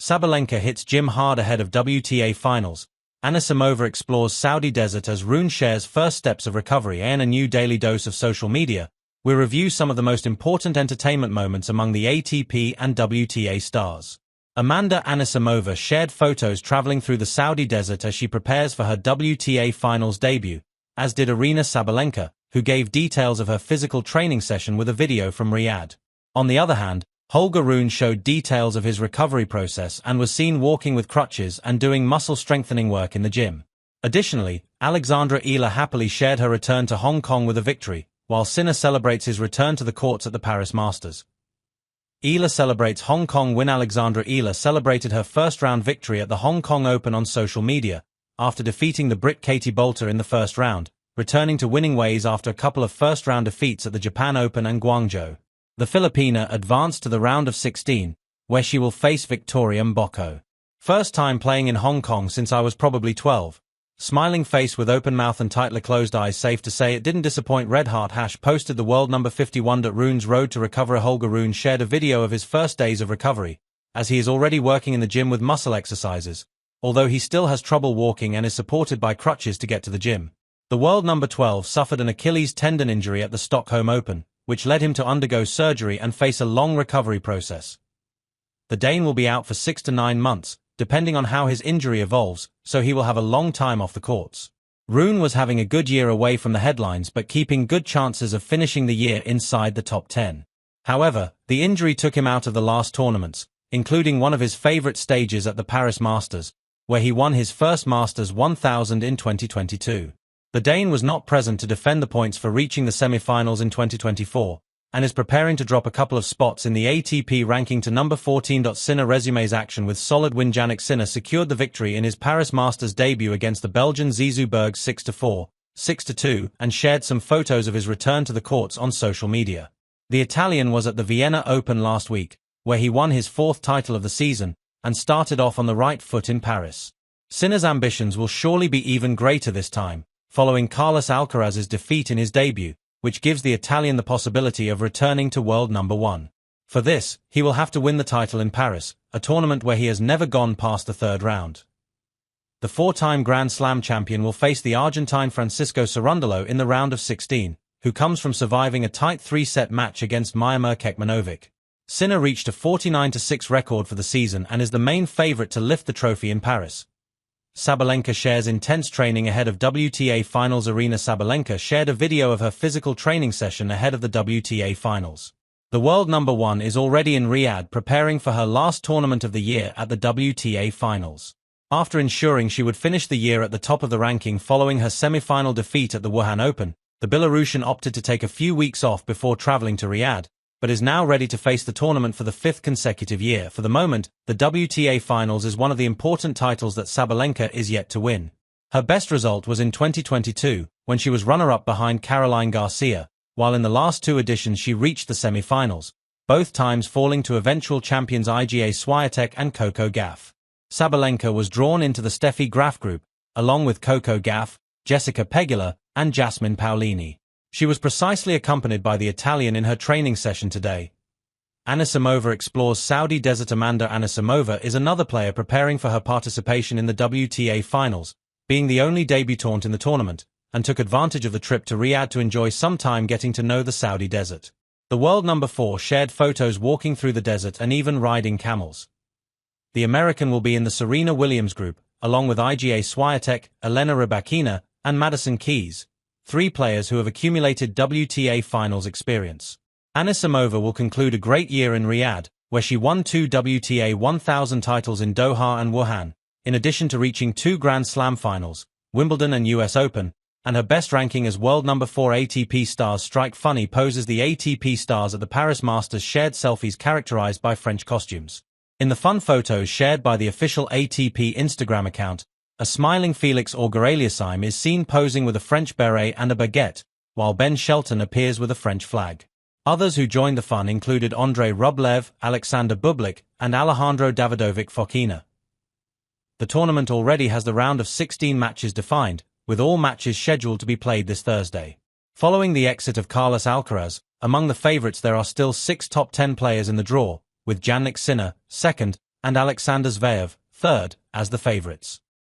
Sabalenka hits gym hard ahead of WTA Finals. Anisimova explores Saudi desert as Rune shares first steps of recovery. And a new daily dose of social media, we review some of the most important entertainment moments among the ATP and WTA stars. Amanda Anisimova shared photos traveling through the Saudi desert as she prepares for her WTA Finals debut, as did Aryna Sabalenka, who gave details of her physical training session with a video from Riyadh. On the other hand, Holger Rune showed details of his recovery process and was seen walking with crutches and doing muscle strengthening work in the gym. Additionally, Alexandra Ela happily shared her return to Hong Kong with a victory, while Sinner celebrates his return to the courts at the Paris Masters. Ela celebrates Hong Kong win. Alexandra Ela celebrated her first-round victory at the Hong Kong Open on social media, after defeating the Brit Katie Boulter in the first round, returning to winning ways after a couple of first-round defeats at the Japan Open and Guangzhou. The Filipina advanced to the round of 16, where she will face Victoria Mboko. First time playing in Hong Kong since I was probably 12. Smiling face with open mouth and tightly closed eyes. Safe to say it didn't disappoint. Redheart # posted the world number 51 at Rune's road to recovery. Holger Rune shared a video of his first days of recovery, as he is already working in the gym with muscle exercises, although he still has trouble walking and is supported by crutches to get to the gym. The world number 12 suffered an Achilles tendon injury at the Stockholm Open, which led him to undergo surgery and face a long recovery process. The Dane will be out for 6 to 9 months, depending on how his injury evolves, so he will have a long time off the courts. Rune was having a good year away from the headlines but keeping good chances of finishing the year inside the top 10. However, the injury took him out of the last tournaments, including one of his favorite stages at the Paris Masters, where he won his first Masters 1000 in 2022. The Dane was not present to defend the points for reaching the semi-finals in 2024, and is preparing to drop a couple of spots in the ATP ranking to number 14. Sinner resumes action with solid win. Jannik Sinner secured the victory in his Paris Masters debut against the Belgian Zizou Berg 6-4, 6-2, and shared some photos of his return to the courts on social media. The Italian was at the Vienna Open last week, where he won his 4th title of the season, and started off on the right foot in Paris. Sinner's ambitions will surely be even greater this time, following Carlos Alcaraz's defeat in his debut, which gives the Italian the possibility of returning to world number 1. For this, he will have to win the title in Paris, a tournament where he has never gone past the 3rd round. The 4-time Grand Slam champion will face the Argentine Francisco Cerundolo in the round of 16, who comes from surviving a tight 3-set match against Miomir Kekmanovic. Sinner reached a 49-6 record for the season and is the main favorite to lift the trophy in Paris. Sabalenka shares intense training ahead of WTA Finals. Aryna Sabalenka shared a video of her physical training session ahead of the WTA Finals. The world number 1 is already in Riyadh preparing for her last tournament of the year at the WTA Finals. After ensuring she would finish the year at the top of the ranking following her semi-final defeat at the Wuhan Open, the Belarusian opted to take a few weeks off before traveling to Riyadh, but is now ready to face the tournament for the 5th consecutive year. For the moment, the WTA Finals is one of the important titles that Sabalenka is yet to win. Her best result was in 2022, when she was runner-up behind Caroline Garcia, while in the last 2 editions she reached the semi-finals, both times falling to eventual champions Iga Swiatek and Coco Gauff. Sabalenka was drawn into the Steffi Graf group, along with Coco Gauff, Jessica Pegula, and Jasmine Paolini. She was precisely accompanied by the Italian in her training session today. Anisimova explores Saudi desert. Amanda Anisimova is another player preparing for her participation in the WTA Finals, being the only debutante in the tournament, and took advantage of the trip to Riyadh to enjoy some time getting to know the Saudi desert. The world number 4 shared photos walking through the desert and even riding camels. The American will be in the Serena Williams group, along with Iga Swiatek, Elena Rybakina, and Madison Keys, 3 players who have accumulated WTA Finals experience. Anisimova will conclude a great year in Riyadh, where she won 2 WTA 1000 titles in Doha and Wuhan, in addition to reaching 2 Grand Slam finals, Wimbledon and US Open, and her best ranking as world number 4. ATP stars strike funny poses. The ATP stars at the Paris Masters shared selfies characterized by French costumes. In the fun photos shared by the official ATP Instagram account, a smiling Felix Auger-Aliassime is seen posing with a French beret and a baguette, while Ben Shelton appears with a French flag. Others who joined the fun included Andrei Rublev, Alexander Bublik, and Alejandro Davidovic Fokina. The tournament already has the round of 16 matches defined, with all matches scheduled to be played this Thursday. Following the exit of Carlos Alcaraz, among the favorites there are still 6 top 10 players in the draw, with Jannik Sinner, 2nd, and Alexander Zverev, third, as the favorites.